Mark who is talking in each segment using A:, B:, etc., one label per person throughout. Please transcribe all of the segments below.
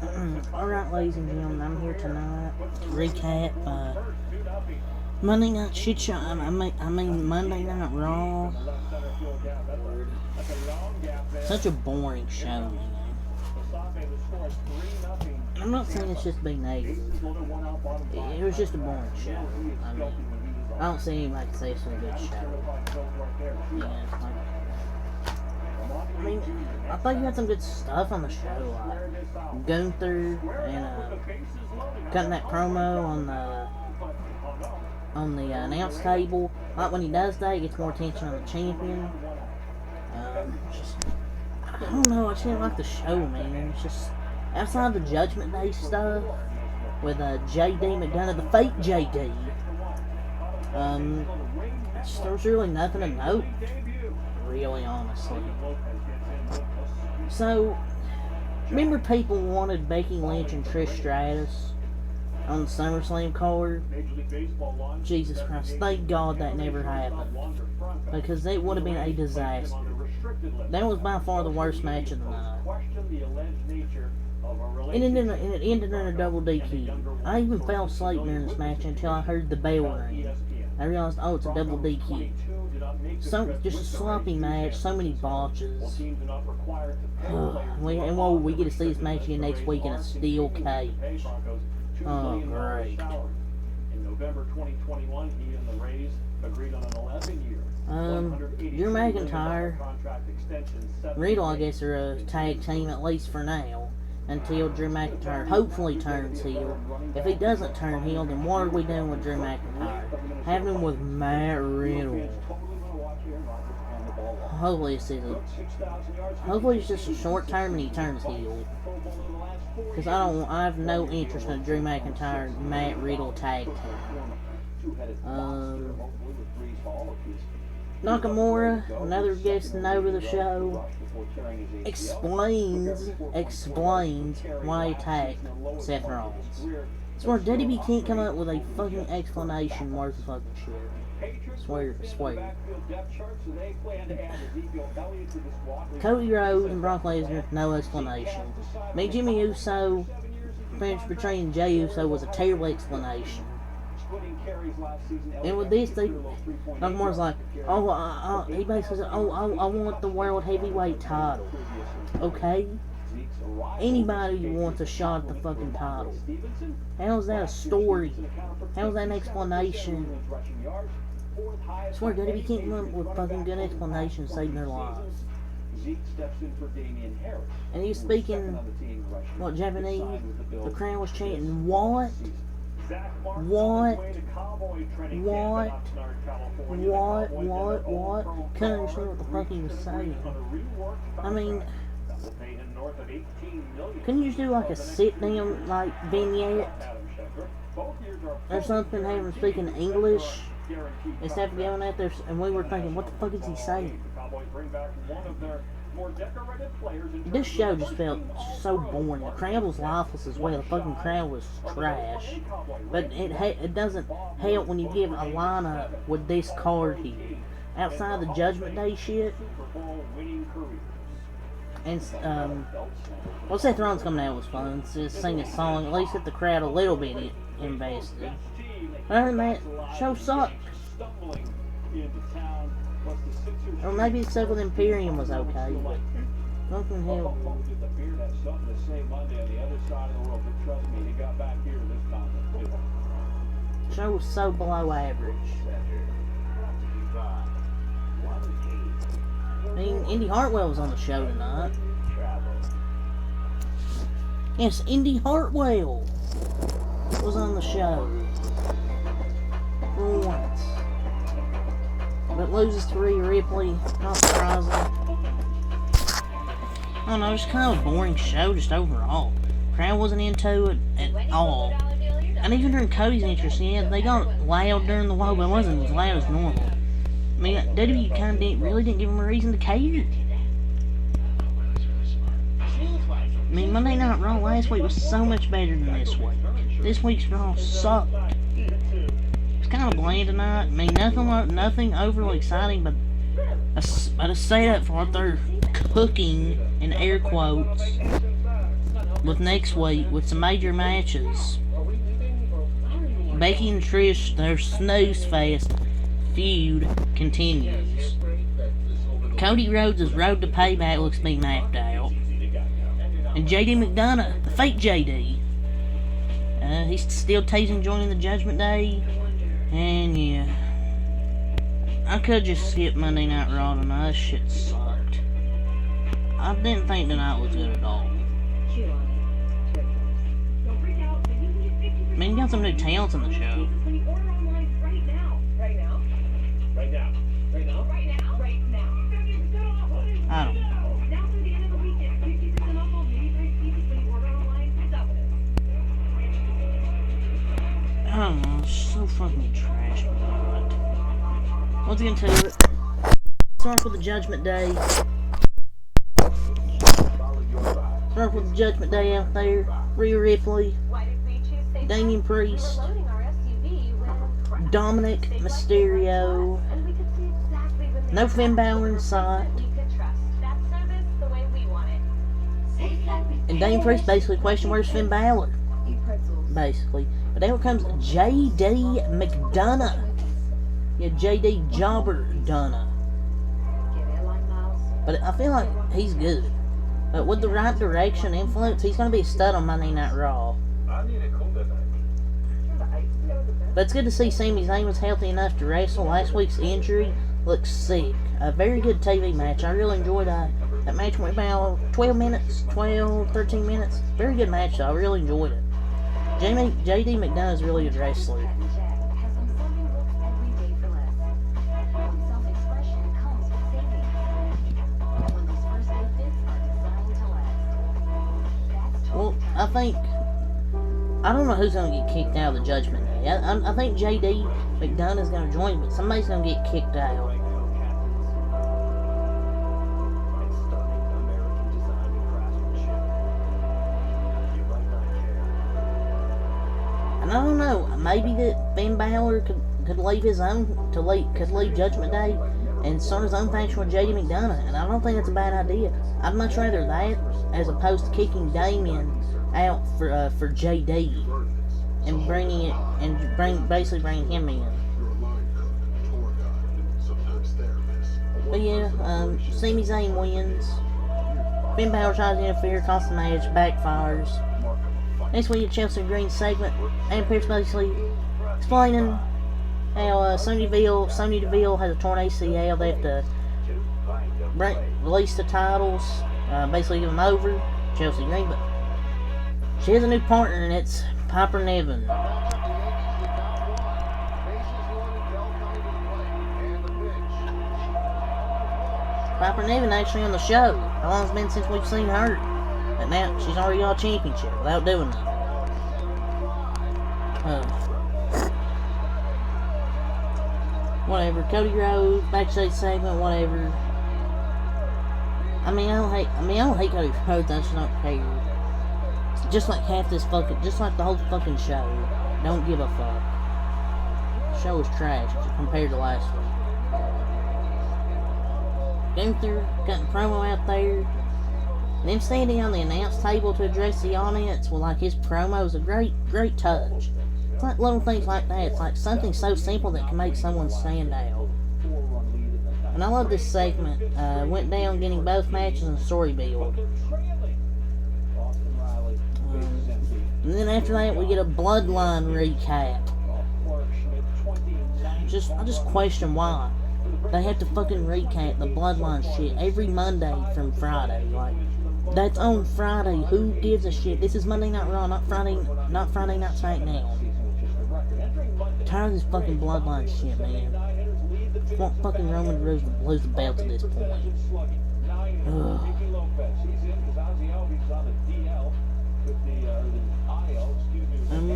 A: Alright, ladies and gentlemen, I'm here tonight to recap Monday Night Shit Show. I mean Monday Night Raw. Such a boring show, I'm not saying it's just being negative. It was just a boring show. I don't see anybody say it's a good show. I thought you had some good stuff on the show, like Gunther and cutting that promo on the announce table. Like when he does that, he gets more attention on the champion. I don't know. I just didn't like the show, man. It's just outside the Judgment Day stuff with JD McDonough, the fake JD. There was really nothing to note, really, honestly. So, remember people wanted Becky Lynch and Trish Stratus on the SummerSlam card? Jesus Christ, thank God that never happened. Because it would have been a disaster. That was by far the worst match of the night. And it ended in a double DQ. I even fell asleep during this match until I heard the bell ring. I realized, oh, it's a double DQ. Just a sloppy match, so many botches. We get to see this match again next week in a steel cage. Oh, great. In November 2021, he and the Rays agreed on an 11-year. Drew McIntyre, Riddle, I guess, are a tag team at least for now. Until Drew McIntyre hopefully turns heel. If he doesn't turn heel, then what are we doing with Drew McIntyre? Having him with Matt Riddle. Hopefully it's just a short term and he turns heel. Because I have no interest in Drew McIntyre and Matt Riddle tag team. Nakamura, another guest note of the show, explains why he attacked Seth Rollins. Swear, DDP can't come up with a fucking explanation worth of fucking shit. Swear. Cody Rhodes and Brock Lesnar, no explanation. Jimmy Uso finished betraying Jey Uso was a terrible explanation. And with this, Nakamura's like, he basically said, I want the world heavyweight title. Okay? Anybody wants a shot at the fucking title. How is that a story? How is that an explanation? I swear, if you can't come up with fucking good explanations saving their lives. And he was speaking, Japanese? The crowd was chanting, what? Couldn't understand what the fuck he was saying. I mean, couldn't you just do like a sit-down, like, vignette? Or something, have him speaking English? Instead of going out there, and we were thinking, what the fuck is he saying? This show just felt so boring. The crowd was lifeless as well. The fucking crowd was trash. But it doesn't help when you give a lineup with this card here. Outside the Judgment Day shit. And, Seth Rollins coming out was fun. Just sing a song, at least get the crowd a little bit invested. Other than that, show sucked. Or maybe except with Imperium was okay, but nothing hell. Show was so below average. I mean, Indy Hartwell was on the show tonight. Yes, Indy Hartwell was on the show. For once. But loses to Rhea Ripley, not surprising. I don't know, it's kind of a boring show just overall. Crowd wasn't into it at all. And even during Cody's entrance, yeah, they got loud during the low, but it wasn't as loud as normal. I mean, WWE kind of really didn't give them a reason to care. I mean, Monday Night Raw last week was so much better than this week. This week's Raw sucked. It's kind of bland tonight. I mean, nothing overly exciting, but a setup for what they're cooking in air quotes with next week with some major matches. Becky and Trish, their snooze fest feud continues. Cody Rhodes' road to payback looks to be mapped out. And JD McDonough, the fake JD, he's still teasing joining the Judgment Day. And yeah, I could just skip Monday Night Raw tonight. That shit sucked. I didn't think tonight was good at all. I mean, you got some new talents in the show. I don't know. I don't know, it's so fucking trash, but let's get into it. Start with the Judgment Day. Start with the Judgment Day out there. Rhea Ripley, Damian Priest, Dominic Mysterio, no Finn Balor in sight, and Damian Priest basically questioned where's Finn Balor, basically. But out comes JD McDonough. Yeah, JD Jobber Dunna. But I feel like he's good. But with the right direction influence, he's going to be a stud on Monday Night Raw. But it's good to see Sami Zayn was healthy enough to wrestle. Last week's injury looks sick. A very good TV match. I really enjoyed that. That match went about 13 minutes. Very good match though. I really enjoyed it. JD McDonough is really a good wrestler. Well, I don't know who's going to get kicked out of the Judgment Day. I think JD McDonough is going to join, but somebody's going to get kicked out. And I don't know, maybe that Finn Balor could leave his own, could leave Judgment Day and start his own faction with JD McDonough, and I don't think that's a bad idea. I'd much rather that as opposed to kicking Damian out for JD and basically bringing him in. But yeah, Sami Zayn wins. Finn Balor tries to interfere, costs the match, backfires. Next week, a Chelsea Green segment, and Pierce basically explaining how Sonya Deville has a torn ACL. They have to release the titles, basically give them over, Chelsea Green, but she has a new partner, and it's Piper Niven. Piper Niven actually on the show. How long has it been since we've seen her? But now she's already got a championship without doing nothing. Whatever. Cody Rhodes, backstage segment, whatever. I don't hate Cody Rhodes. I just don't care. It's just like just like the whole fucking show. Don't give a fuck. The show is trash compared to last week. Gunther got a promo out there. And him standing on the announce table to address the audience with like his promo is a great touch. It's like little things like that. It's like something so simple that can make someone stand out. And I love this segment. Went down getting both matches and story build. And then after that we get a Bloodline recap. I just question why. They have to fucking recap the Bloodline shit every Monday from Friday. Like, that's on Friday. Who gives a shit? This is Monday Night Raw, not Friday Night SmackDown. I'm tired of this fucking Bloodline shit, man. I want fucking Roman Reigns to lose the belt at this point. Ugh.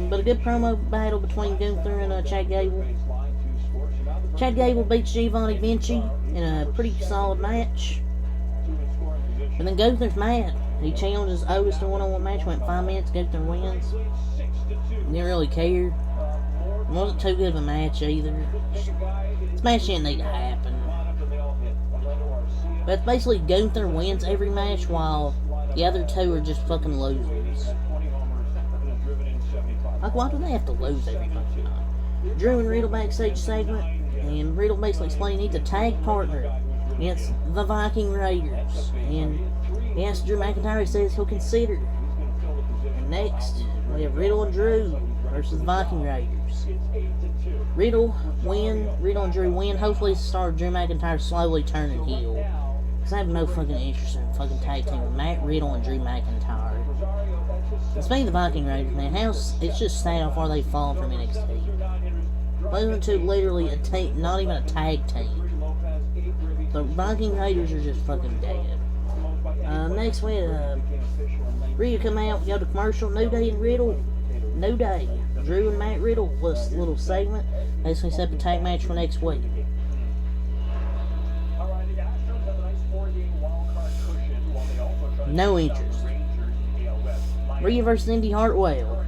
A: But a good promo battle between Gunther and Chad Gable. Chad Gable beats Giovanni Vinci in a pretty solid match. And then Gunther's mad. He challenges Otis to a one-on-one match. Went 5 minutes. Gunther wins. Didn't really care. It wasn't too good of a match either. This match didn't need to happen. But basically Gunther wins every match while the other two are just fucking losers. lose. Like, why do they have to lose every fucking time? Drew and Riddle backstage segment, and Riddle basically explained he needs a tag partner against the Viking Raiders. And he asks Drew McIntyre, he says he'll consider. And next, we have Riddle and Drew versus the Viking Raiders. Riddle and Drew win. Hopefully it's the start of Drew McIntyre slowly turning heel. Because I have no fucking interest in fucking tag team with Matt Riddle and Drew McIntyre. And speaking of the Viking Raiders, man, it's just sad how far they've fallen from NXT. Losing to literally a team, not even a tag team. The Viking Raiders are just fucking dead. Next we have Rhea come out, go to commercial. New Day and Riddle. New Day. Drew and Matt Riddle was a little segment. Basically set the tag match for next week. No interest. Rhea versus Indy Hartwell.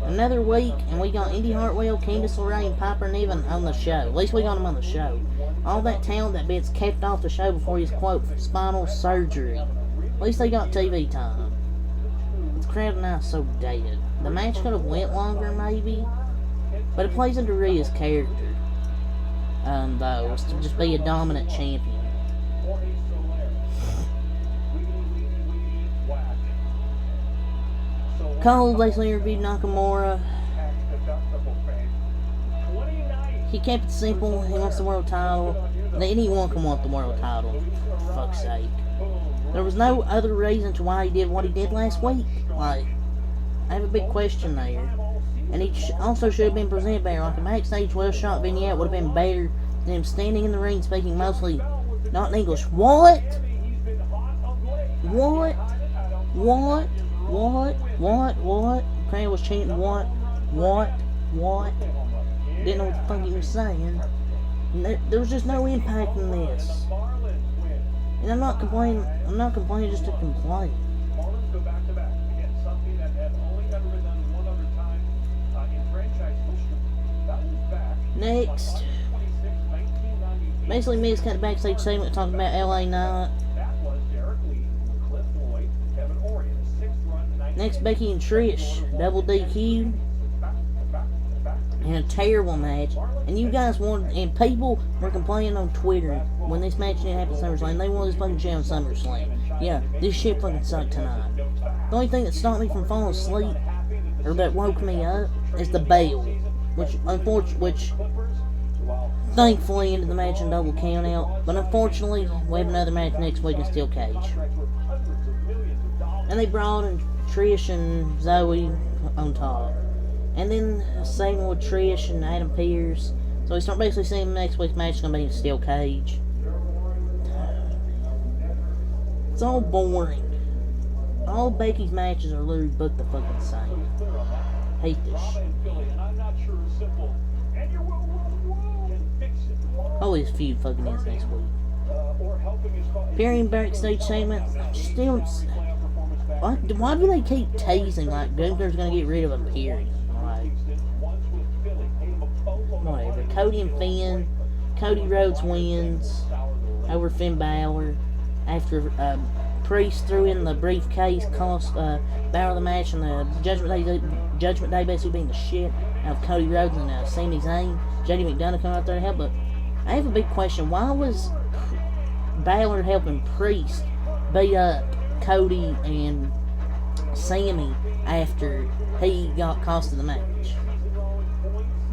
A: Another week, and we got Indy Hartwell, Candice LeRae, and Piper Niven on the show. At least we got them on the show. All that talent that gets kept off the show before his, quote, spinal surgery. At least they got TV time. The crowd now is so dead. The match could have went longer, maybe, but it plays into Rhea's character. Though, is to just be a dominant champion. Cole basically interviewed Nakamura. He kept it simple. He wants the world title. Anyone can want the world title. For fuck's sake. There was no other reason to why he did what he did last week. Like, I have a big question there. And he also should have been presented better. Like a backstage well-shot vignette would have been better than him standing in the ring speaking mostly not in English. What? What? What? What? What? What? Crane was chanting what? What? What? Didn't know what the fuck he was saying. And there was just no impact in this. And I'm not complaining just to complain. Next. Basically, Miz cut a backstage segment talking about LA Knight. Next, Becky and Trish, double DQ, and a terrible match. And you guys wanted, and people were complaining on Twitter when this match didn't happen at SummerSlam. They wanted this fucking shit on SummerSlam. Yeah, this shit fucking sucked tonight. The only thing that stopped me from falling asleep, or that woke me up, is the bell, which thankfully ended the match in double count out. But unfortunately, we have another match next week in Steel Cage. And they brought in Trish and Zoe on top. And then same with Trish and Adam Pearce. So we start basically seeing next week's match is going to be in Steel Cage. It's all boring. All Becky's matches are literally booked the fucking same. Hate this shit. Oh, this feud fucking is next week. Appearing backstage segment. Still. Why do they keep teasing like Gunther's gonna get rid of Imperium? Like, whatever. Cody and Finn. Cody Rhodes wins over Finn Balor after Priest threw in the briefcase, cost Balor the match, and the Judgment Day basically being the shit out of Cody Rhodes and Sami Zayn. JD McDonough come out there to help, but I have a big question. Why was Balor helping Priest beat up Cody and Sammy after he got cost of the match? Just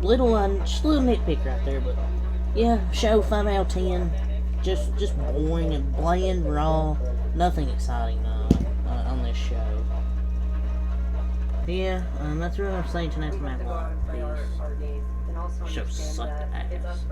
A: a little nitpick right there, but yeah, show 5 out of 10. Just boring and bland, raw. Nothing exciting on this show. Yeah, that's what I'm saying tonight from my vlog. Peace. Show sucked ass.